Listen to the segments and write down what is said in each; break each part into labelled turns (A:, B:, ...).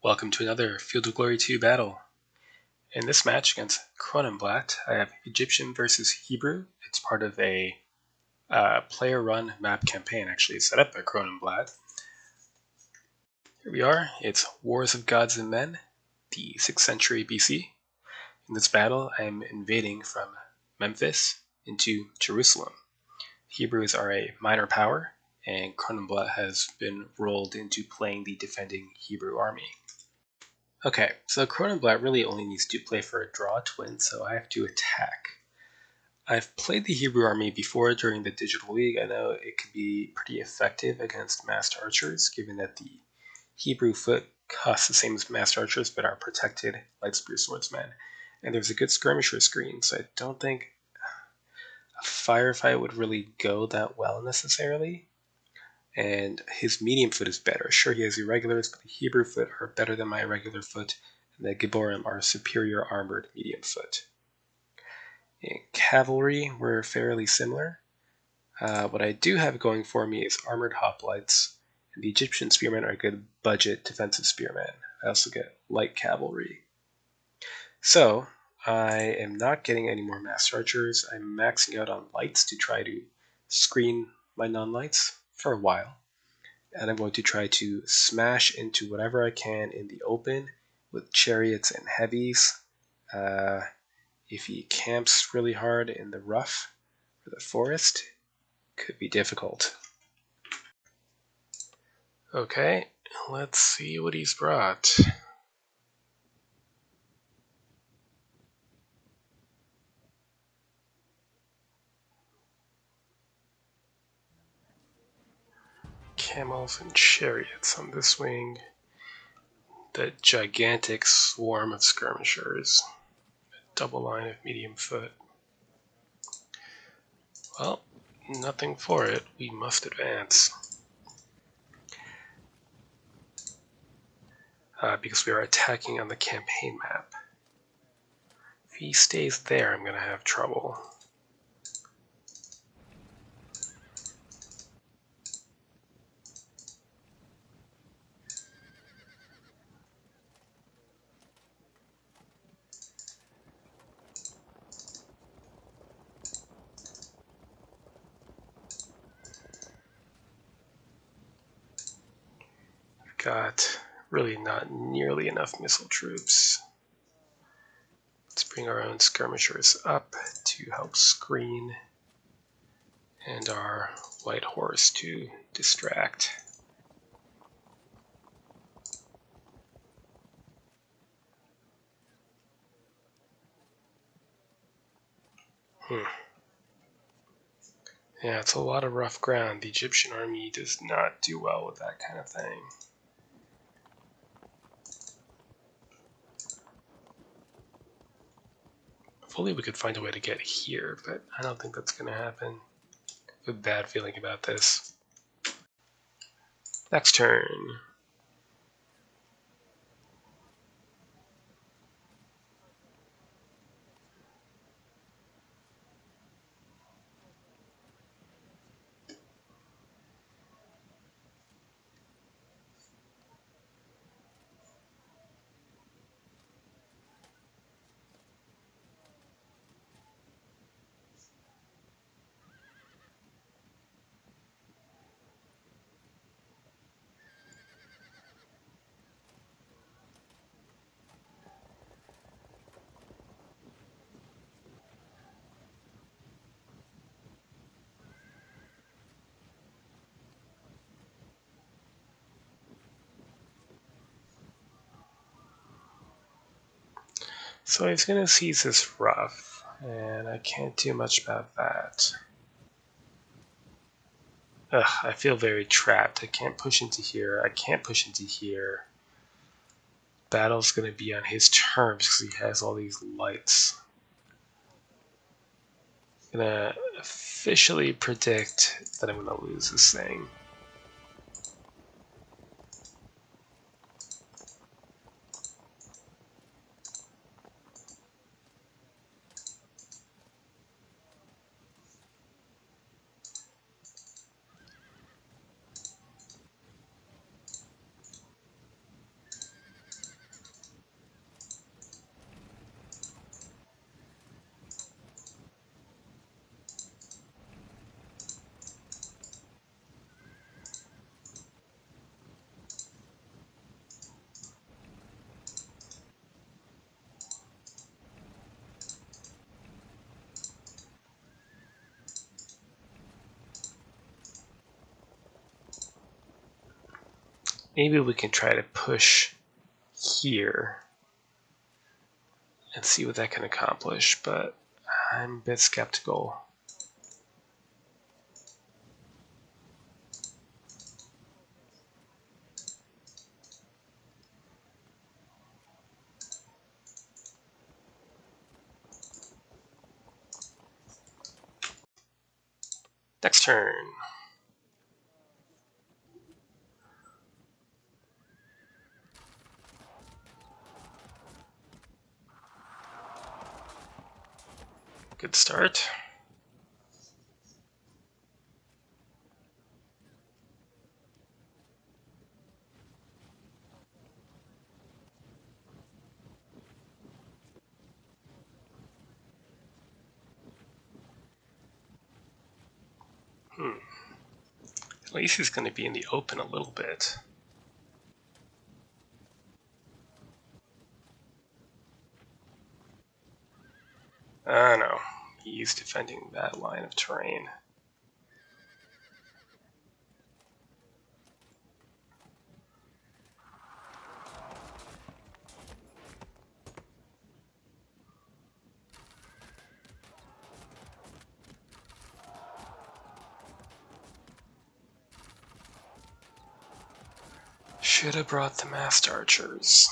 A: Welcome to another Field of Glory 2 battle. In this match against Cronenblatt, I have Egyptian versus Hebrew. It's part of a player-run map campaign, actually set up by Cronenblatt. Here we are. It's Wars of Gods and Men, the 6th century BC. In this battle, I am invading from Memphis into Jerusalem. Hebrews are a minor power, and Cronenblatt has been rolled into playing the defending Hebrew army. Okay, so Cronenblatt really only needs to play for a draw to win, so I have to attack. I've played the Hebrew army before during the Digital League. I know it can be pretty effective against massed archers, given that the Hebrew foot costs the same as massed archers, but are protected like spear swordsmen. And there's a good skirmisher screen, so I don't think a firefight would really go that well necessarily. And his medium foot is better. Sure, he has irregulars, but the Hebrew foot are better than my irregular foot, and the Gibborim are superior armored medium foot. In cavalry, we're fairly similar. What I do have going for me is armored hoplites, and the Egyptian spearmen are good budget defensive spearmen. I also get light cavalry. So, I am not getting any more massed archers. I'm maxing out on lights to try to screen my non-lights for a while. And I'm going to try to smash into whatever I can in the open with chariots and heavies. If he camps really hard in the rough or the forest, could be difficult. Okay, let's see what he's brought. Camels and chariots on this wing. The gigantic swarm of skirmishers. A double line of medium foot. Well, nothing for it. We must advance. Because we are attacking on the campaign map. If he stays there, I'm going to have trouble. Got really not nearly enough missile troops. Let's bring our own skirmishers up to help screen, and our white horse to distract. Yeah, it's a lot of rough ground. The Egyptian army does not do well with that kind of thing. If only we could find a way to get here, but I don't think that's going to happen. I have a bad feeling about this. Next turn. So he's going to seize this rough, and I can't do much about that. Ugh, I feel very trapped. I can't push into here. I can't push into here. Battle's going to be on his terms because he has all these lights. I'm going to officially predict that I'm going to lose this thing. Maybe we can try to push here and see what that can accomplish, but I'm a bit skeptical. Next turn. Good start. At least he's going to be in the open a little bit. No, he's defending that line of terrain. Should have brought the masked archers.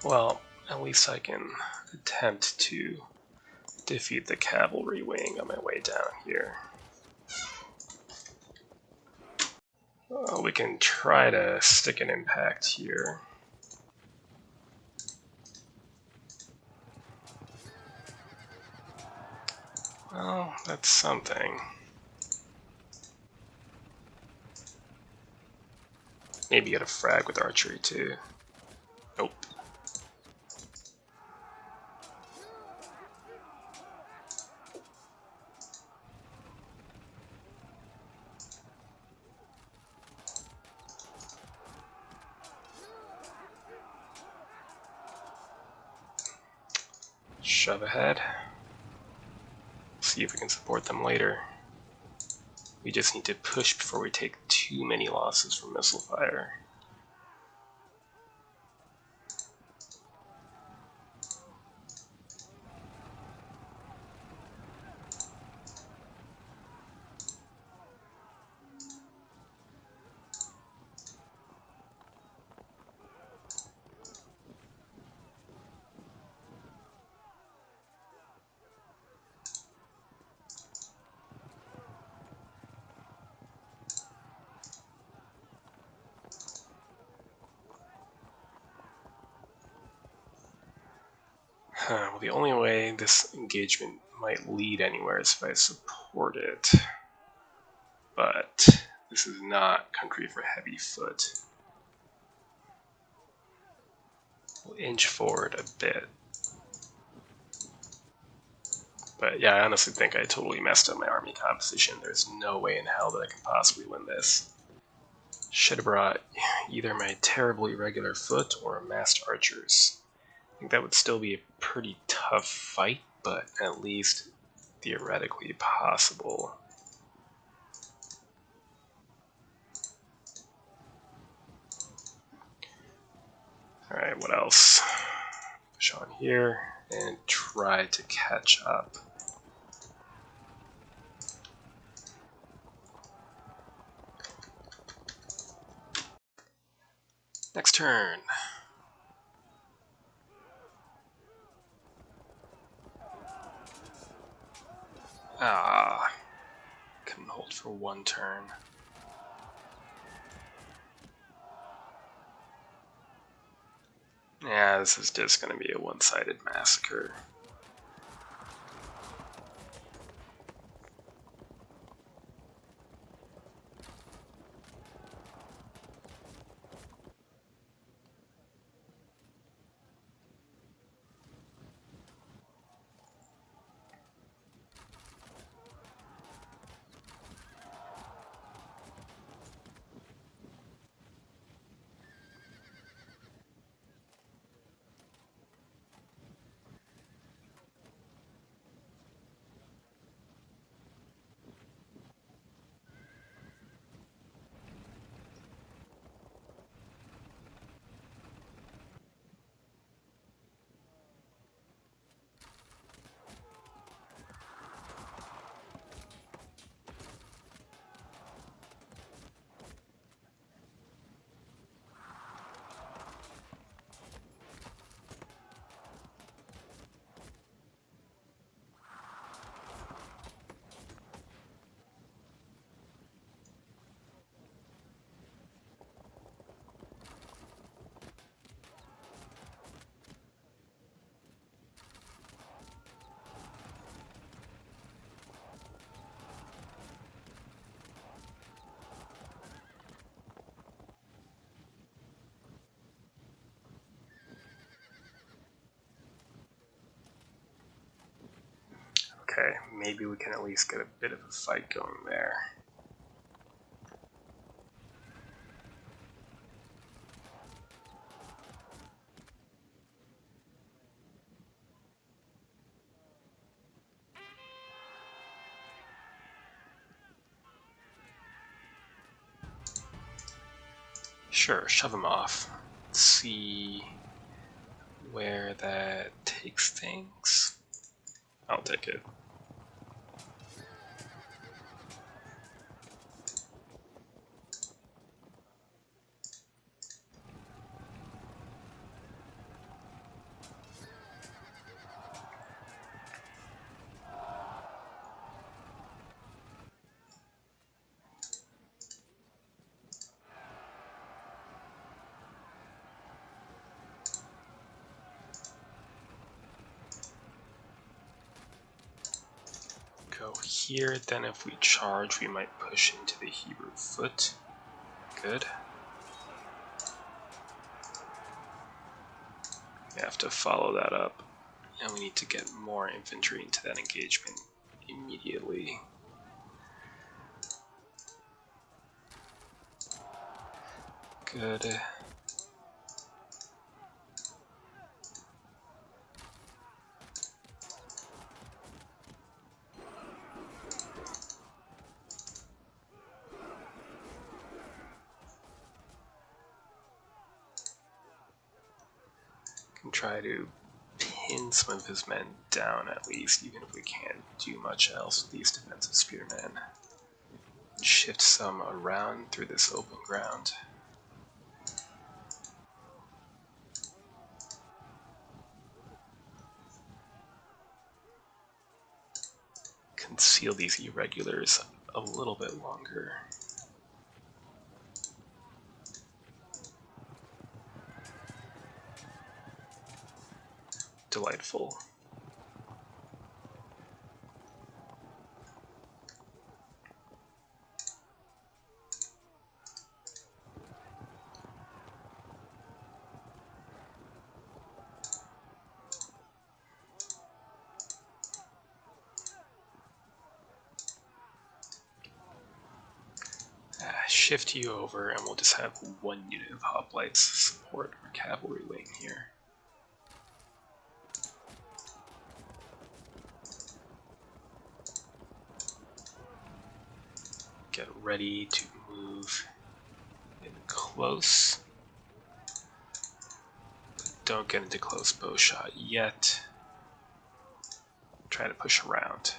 A: Well, at least I can attempt to defeat the cavalry wing on my way down here. Well, we can try to stick an impact here. Well, that's something. Maybe get a frag with archery too. Nope. Shove ahead. See if we can support them later. We just need to push before we take too many losses from missile fire. Well, the only way this engagement might lead anywhere is if I support it. But this is not country for heavy foot. We'll inch forward a bit. But yeah, I honestly think I totally messed up my army composition. There's no way in hell that I can possibly win this. Should have brought either my terribly irregular foot or massed archers. I think that would still be a pretty tough fight, but at least theoretically possible. Alright, what else? Push on here and try to catch up. Next turn. Couldn't hold for one turn. Yeah, this is just going to be a one-sided massacre. Okay, maybe we can at least get a bit of a fight going there. Sure, shove him off. Let's see where that takes things. I'll take it. Go here, then if we charge, we might push into the Hebrew foot. Good. We have to follow that up, and we need to get more infantry into that engagement immediately. Good. Can try to pin some of his men down at least, even if we can't do much else with these defensive spearmen. Shift some around through this open ground. Conceal these irregulars a little bit longer. Delightful. Shift you over and we'll just have one unit of hoplites support our cavalry wing here. Get ready to move in close. But don't get into close bow shot yet. Try to push around.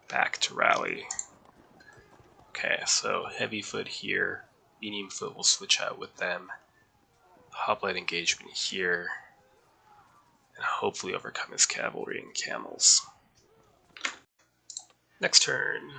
A: Back to rally. Okay, so heavy foot here, medium foot will switch out with them. Hoplite engagement here, and hopefully overcome his cavalry and camels. Next turn.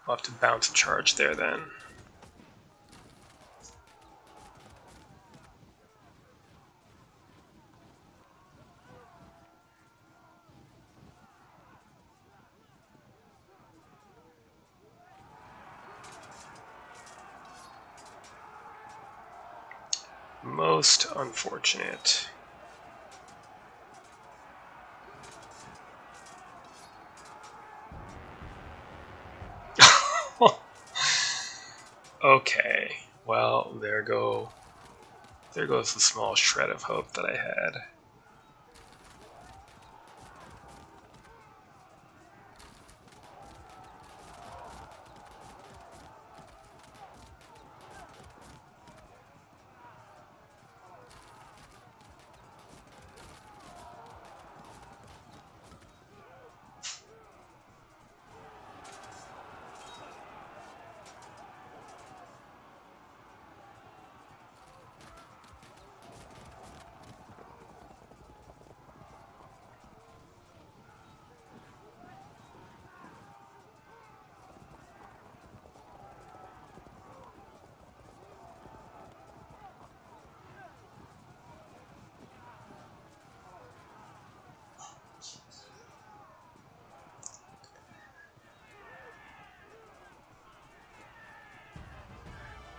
A: I'll have to bounce a charge there then. Most unfortunate. Okay, well, there goes the small shred of hope that I had.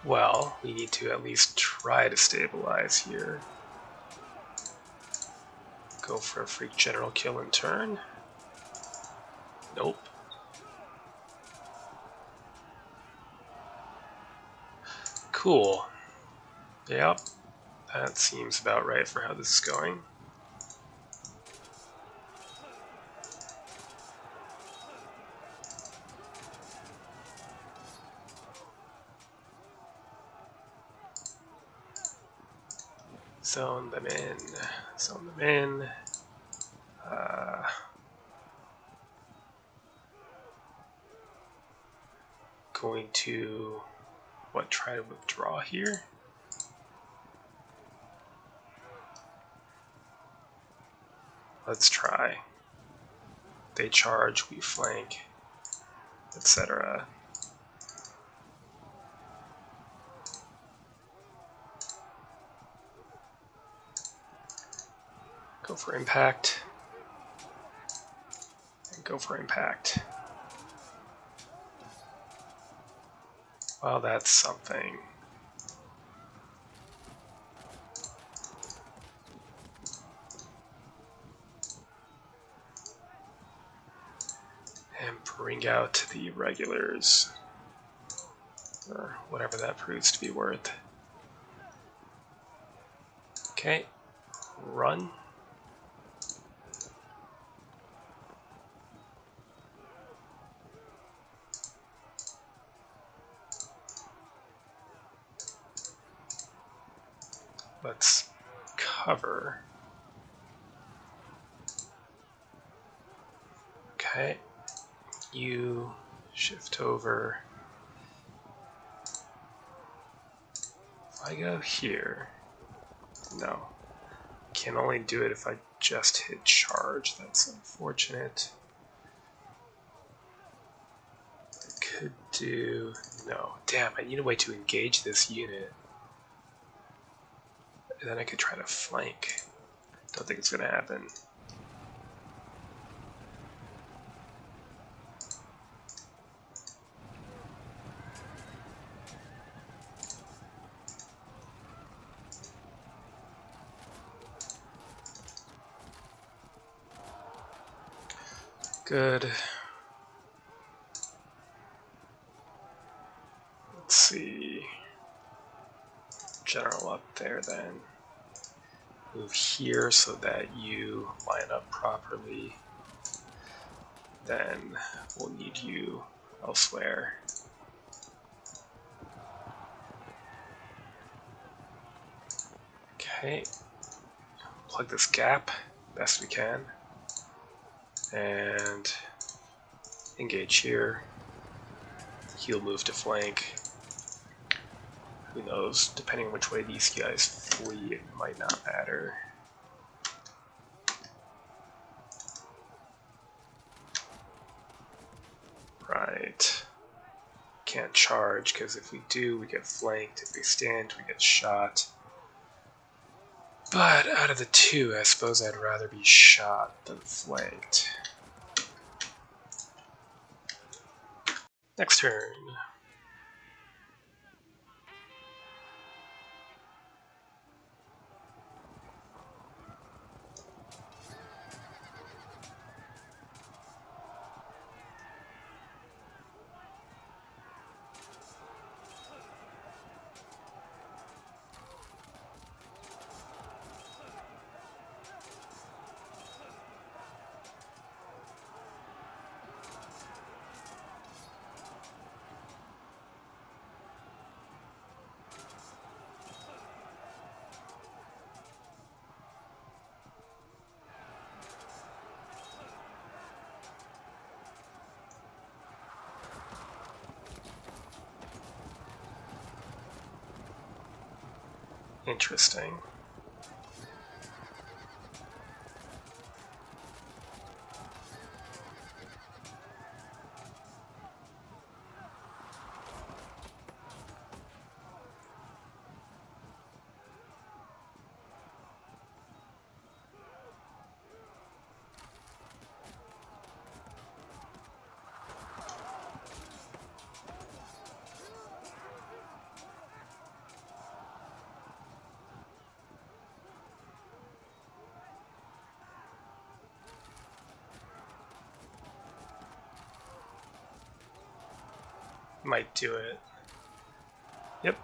A: Well, we need to at least try to stabilize here. Go for a freak general kill in turn. Nope. Cool. Yep, that seems about right for how this is going. Zone them in. Zone them in. Going to, try to withdraw here? Let's try. They charge, we flank, etc. Go for impact. And go for impact. Well, that's something. And bring out the regulars. Or whatever that proves to be worth. Okay, run. Let's cover. Okay, you shift over. If I go here, no. Can only do it if I just hit charge. That's unfortunate. I could do, no. Damn, I need a way to engage this unit. And then I could try to flank. Don't think it's gonna happen. Good. Let's see. General up there then. Move here so that you line up properly. Then we'll need you elsewhere. Okay. Plug this gap best we can. And engage here. He'll move to flank. Who knows, depending on which way these guys flee, it might not matter. Right. Can't charge, because if we do, we get flanked. If we stand, we get shot. But out of the two, I suppose I'd rather be shot than flanked. Next turn. Interesting. Might do it. Yep.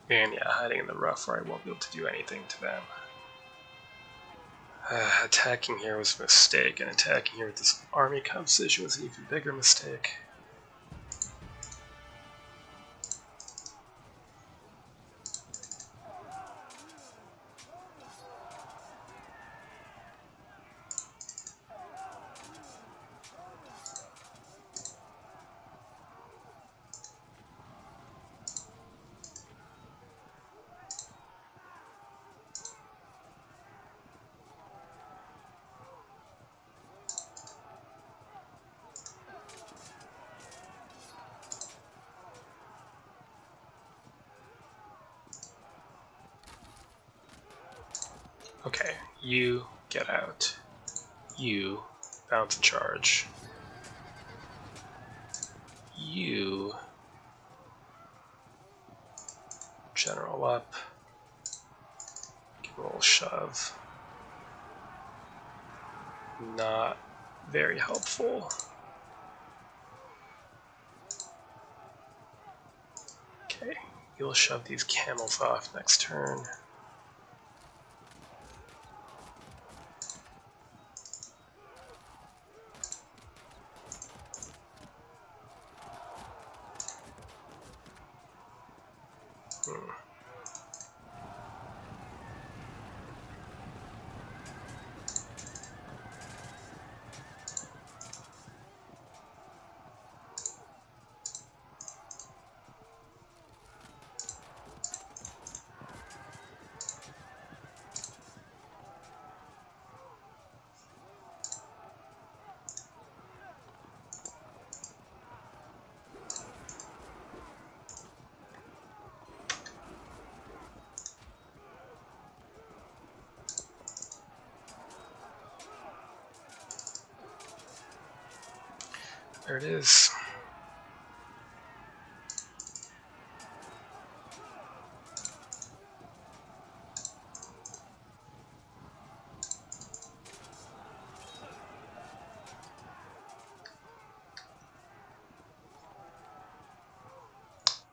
A: And yeah, hiding in the rough where I won't be able to do anything to them. Attacking here was a mistake, and attacking here with this army composition was an even bigger mistake. Okay, you get out. You bounce and charge. You general up. Give a little shove. Not very helpful. Okay, you'll shove these camels off next turn. There it is.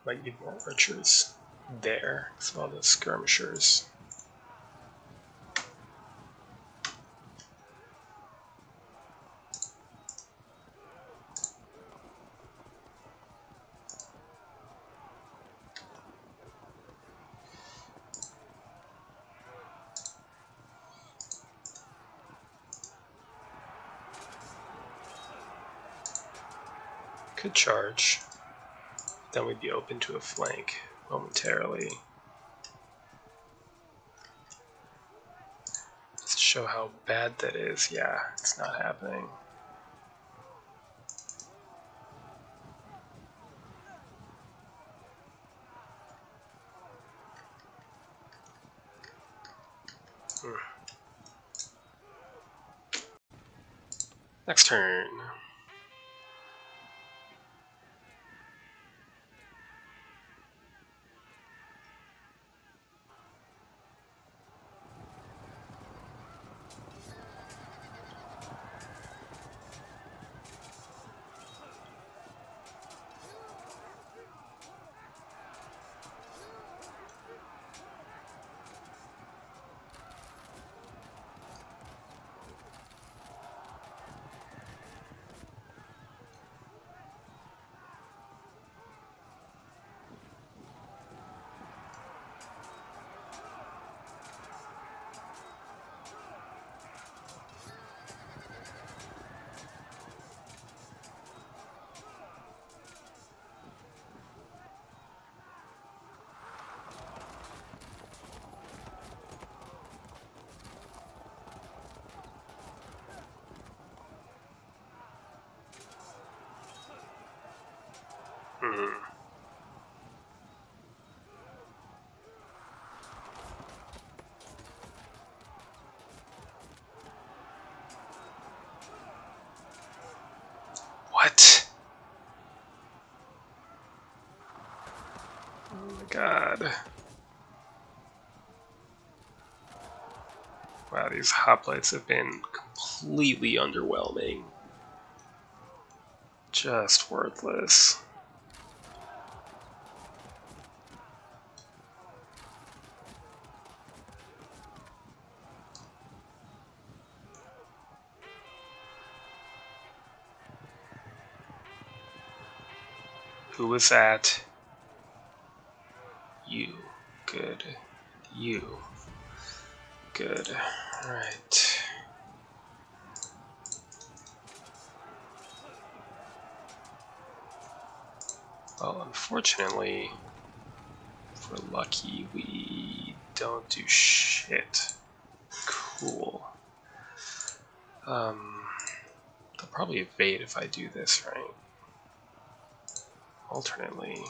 A: Might need more archers there, because of all the skirmishers. Could charge. Then we'd be open to a flank momentarily. Just to show how bad that is, yeah, it's not happening. Next turn. What? Oh my god. Wow, these hoplites have been completely underwhelming. Just worthless. Who was that? You. Good. You. Good. Alright. Well, unfortunately, if we're lucky, we don't do shit. Cool. They'll probably evade if I do this, right? Alternately.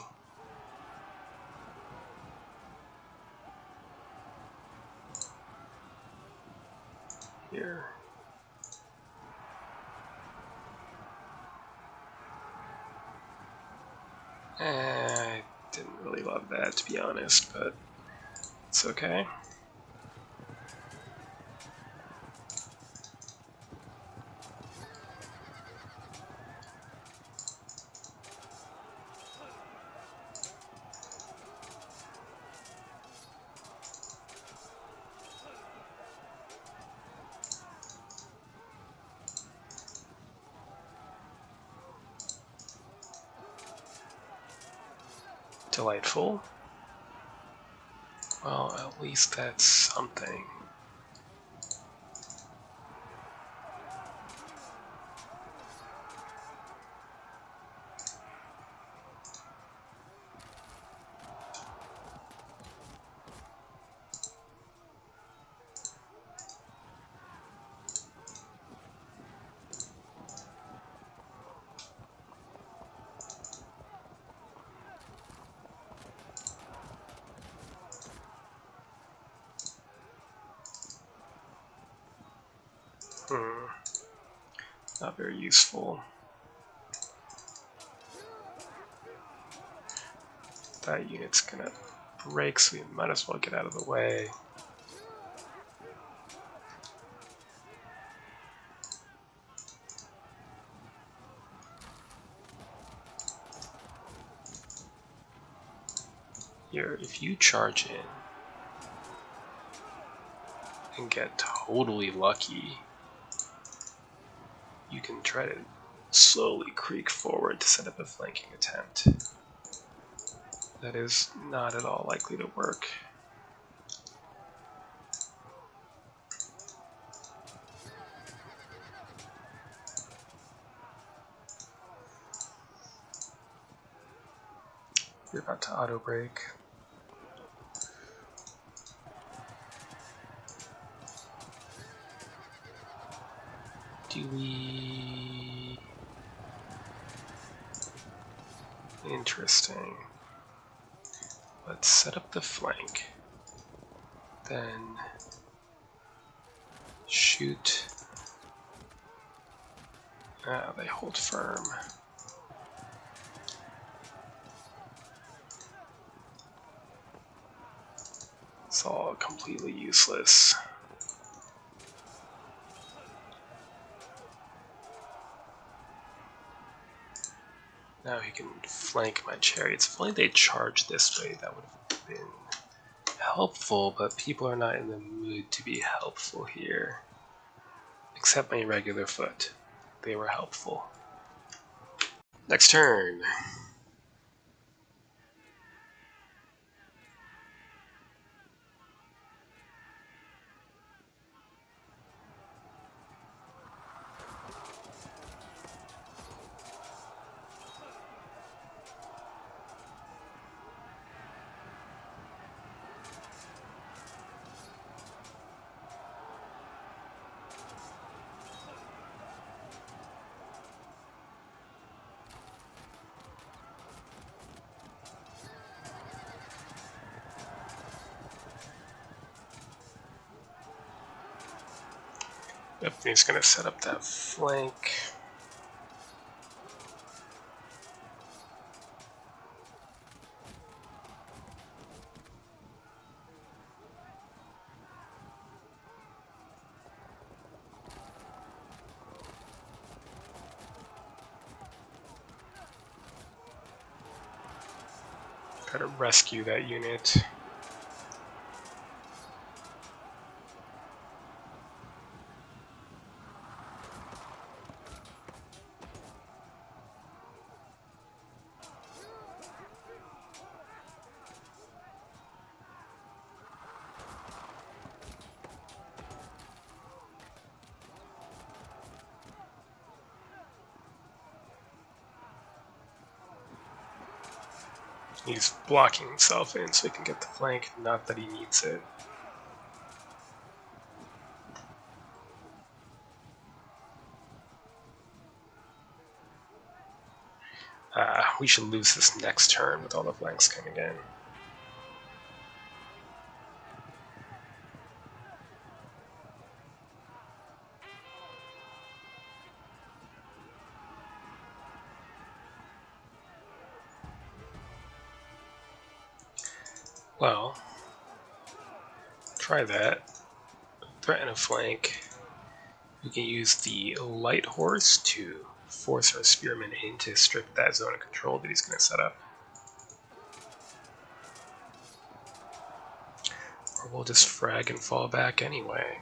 A: Here. I didn't really love that, to be honest, but it's okay. Delightful. Well, at least that's something. Not very useful. That unit's gonna break, so we might as well get out of the way. Here, if you charge in and get totally lucky, you can try to slowly creak forward to set up a flanking attempt. That is not at all likely to work. We're about to auto break. Do we... Interesting. Let's set up the flank. Then shoot. Ah, they hold firm. It's all completely useless. Now he can flank my chariots. If only they charged this way, that would have been helpful, but people are not in the mood to be helpful here. Except my regular foot. They were helpful. Next turn. Yep, he's going to set up that flank. Try to rescue that unit. He's blocking himself in so he can get the flank, not that he needs it. We should lose this next turn with all the flanks coming in. Well, try that. Threaten a flank. We can use the light horse to force our spearmen in to strip that zone of control that he's going to set up. Or we'll just frag and fall back anyway.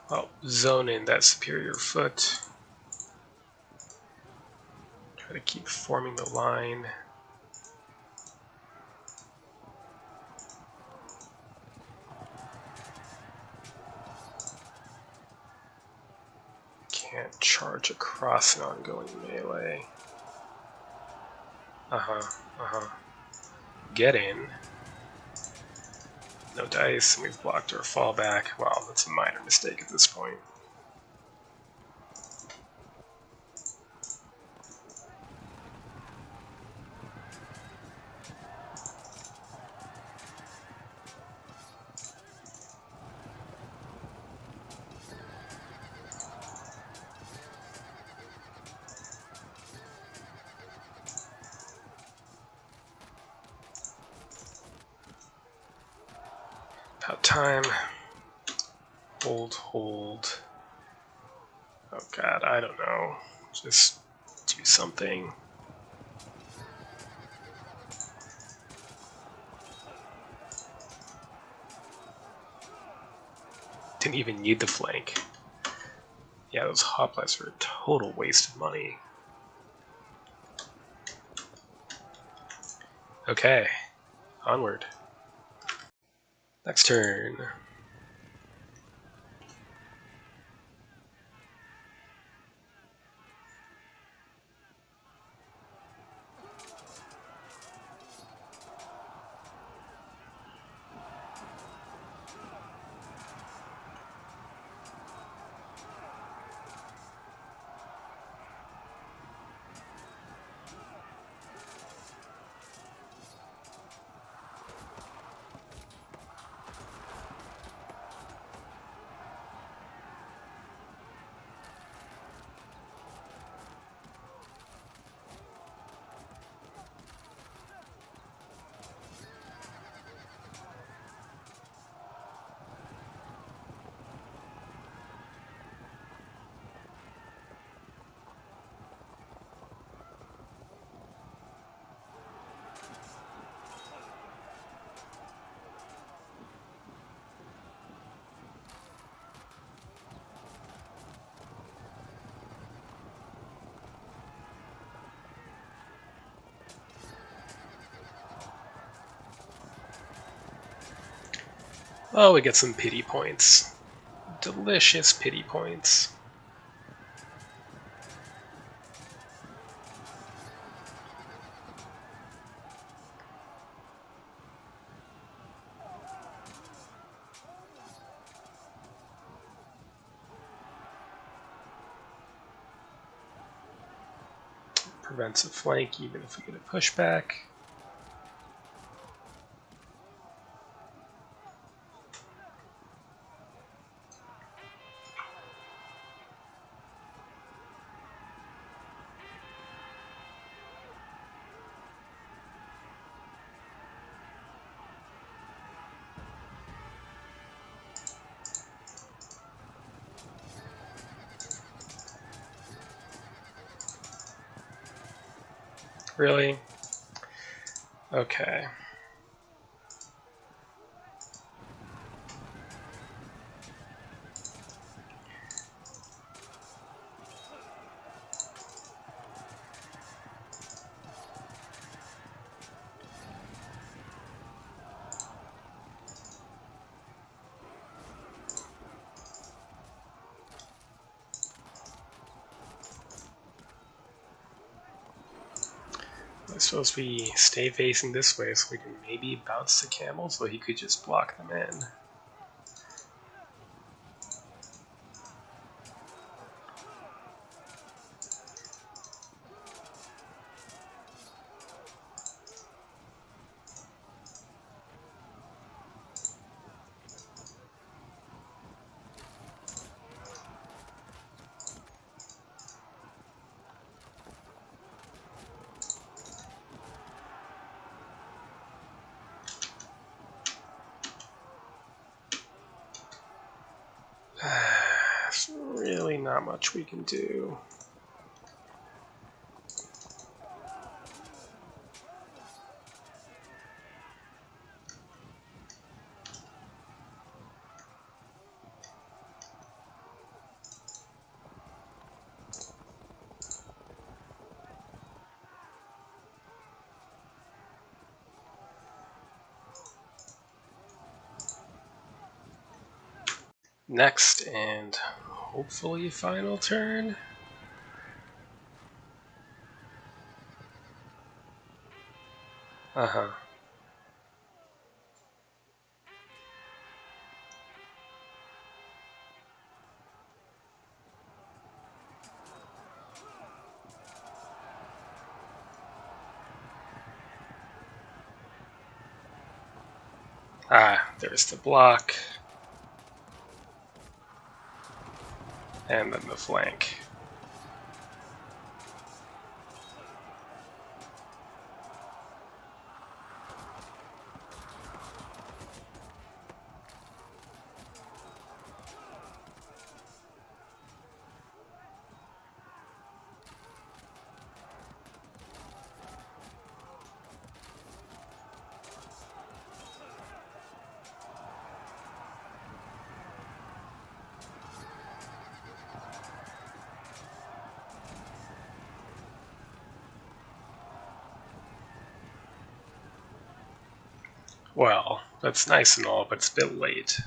A: Well, zone in that superior foot. Try to keep forming the line. Can't charge across an ongoing melee. Get in. No dice, and we've blocked our fallback. Well, that's a minor mistake at this point. About time. Hold. Oh god, I don't know. Just do something. Didn't even need the flank. Yeah, those hoplites are a total waste of money. Okay, onward. Next turn. Oh, we get some pity points. Delicious pity points. Prevents a flank even if we get a pushback. Really? Okay. I suppose we stay facing this way so we can maybe bounce the camel so he could just block them in. There's really not much we can do. Next, and hopefully final turn. Uh-huh. Ah, there's the block. And then the flank. Well, that's nice and all, but it's a bit late.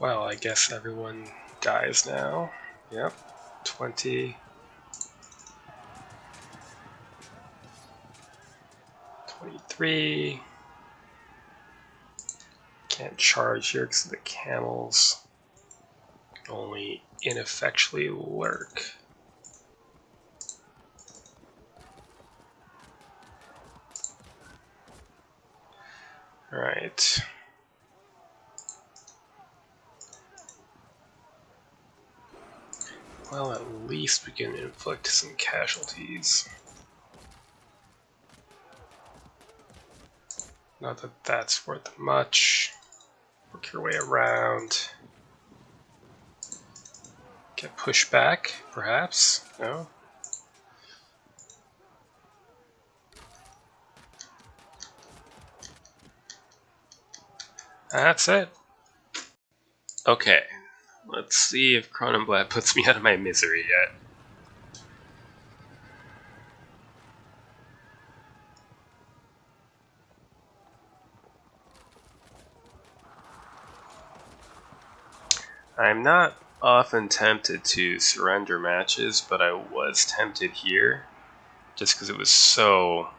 A: Well, I guess everyone dies now. Yep. 20. 23. Can't charge here because the camels only ineffectually lurk. Alright. Well, at least we can inflict some casualties. Not that that's worth much. Work your way around. Get pushed back, perhaps? No? That's it. Okay, let's see if Cronenblatt puts me out of my misery yet. I'm not often tempted to surrender matches, but I was tempted here just because it was so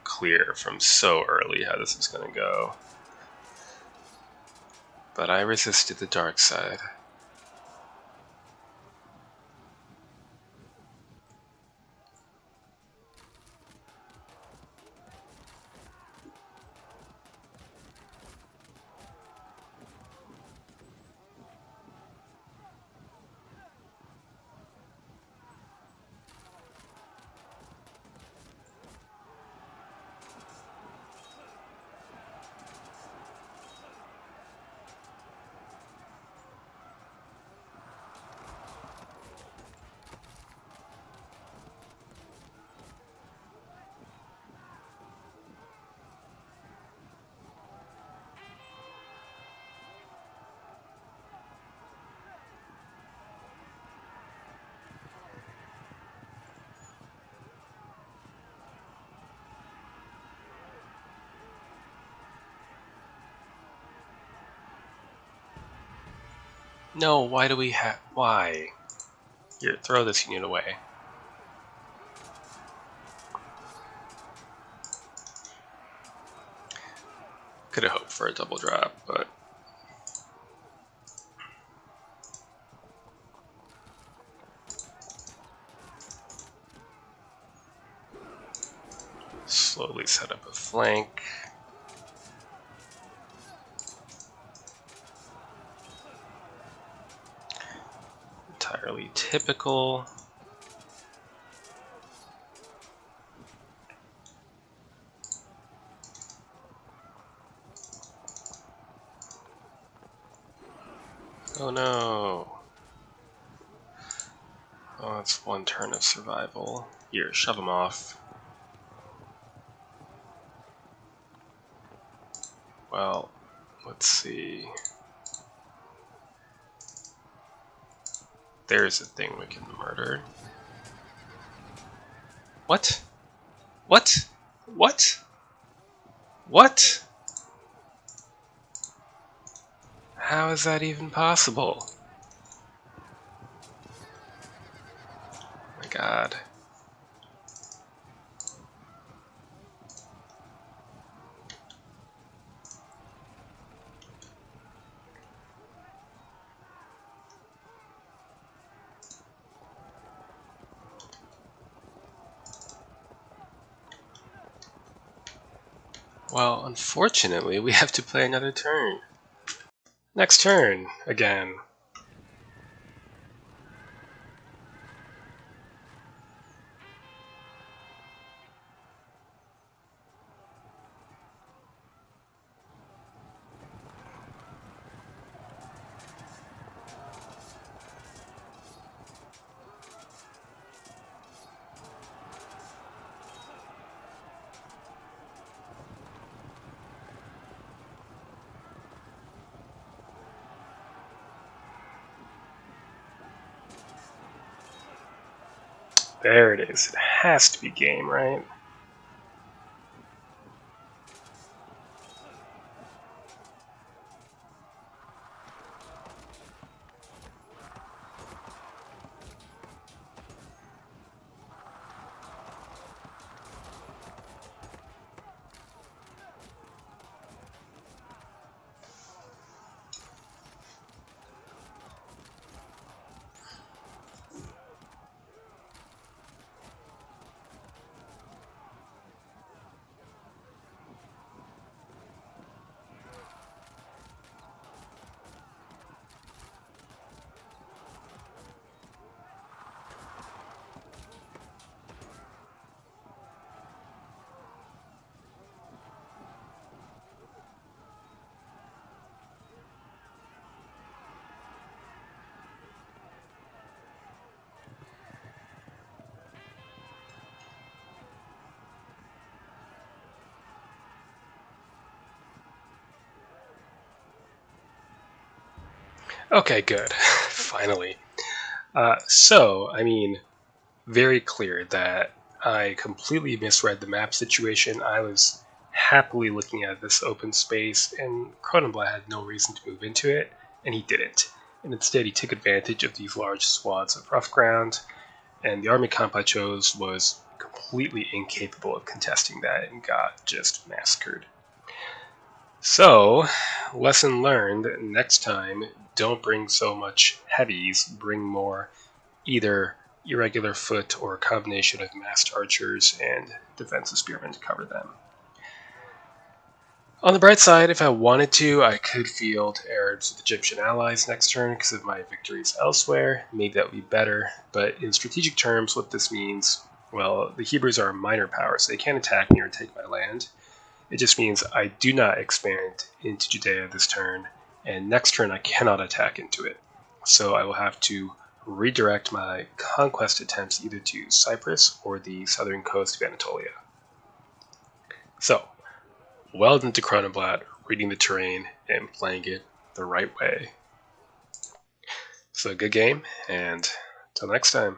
A: clear from so early how this was going to go. But I resisted the dark side. No, why do we have... Why? Here, throw this unit away. Could have hoped for a double drop, but... Slowly set up a flank. Entirely typical. Oh no. Oh, that's one turn of survival. Here, shove him off. Well, let's see. There's a thing we can murder. What? What? What? What? How is that even possible? Oh my god. Well, unfortunately, we have to play another turn. Next turn, again. There it is. It has to be game, right? Okay, good. Finally. Very clear that I completely misread the map situation. I was happily looking at this open space, and Cronenblatt had no reason to move into it, and he didn't. And instead, he took advantage of these large swaths of rough ground, and the army comp I chose was completely incapable of contesting that and got just massacred. So, lesson learned, next time, don't bring so much heavies, bring more either irregular foot or a combination of massed archers and defensive spearmen to cover them. On the bright side, if I wanted to, I could field Arabs with Egyptian allies next turn because of my victories elsewhere. Maybe that would be better, but in strategic terms, what this means, well, the Hebrews are a minor power, so they can't attack me or take my land. It just means I do not expand into Judea this turn, and next turn I cannot attack into it. So I will have to redirect my conquest attempts either to Cyprus or the southern coast of Anatolia. So, well done to Cronenblatt, reading the terrain and playing it the right way. So good game, and till next time.